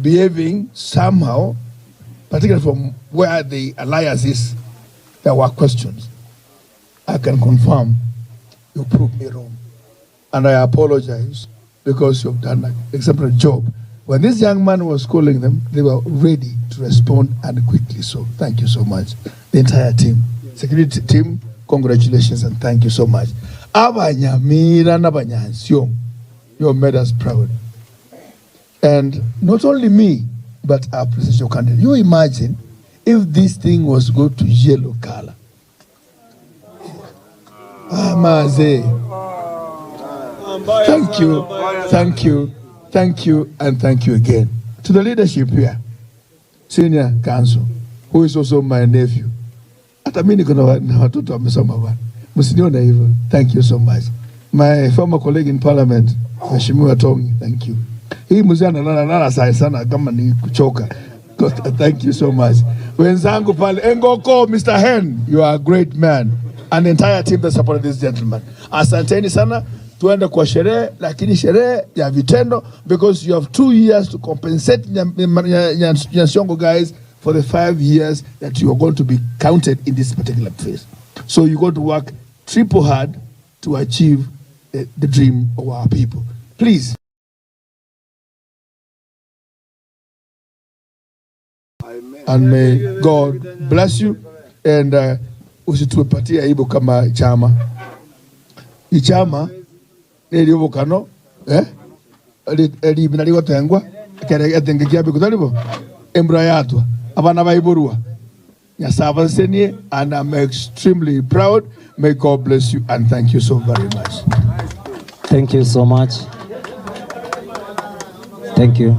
behaving somehow, particularly from where the alliance is, there were questions. I can confirm you proved me wrong. And I apologize because you've done an exemplary job. When this young man was calling them, they were ready to respond and quickly. So thank you so much. The entire team, security team, congratulations and thank you so much. Abanyamira na Nyansiongo, you have made us proud. And not only me, but our presidential candidate. You imagine if this thing was go to yellow color. Maze. Thank you, thank you, thank you, and thank you again. To the leadership here, Senior Council, who is also my nephew. Thank you so much. My former colleague in Parliament, Mheshimiwa Tongi, thank you. Thank you so much. Wenzangu pale, Engoko, Mr. Hen, you are a great man. And the entire team that supported this gentleman. Asanteni sana, tuende kwa sherehe, lakini sherehe ya vitendo, because you have 2 years to compensate Nyansiongo guys for the 5 years that you are going to be counted in this particular phase. So you got to work triple hard to achieve the dream of our people. Please. And may God bless you. And usitupatie aibu kama chama. Ichama niliobo kano binaliwa tengwa kere atengekia bikutalibo embrayatwa abana baiborua yasaba senie, and I'm extremely proud. May God bless you and thank you so very much. Thank you so much. Thank you.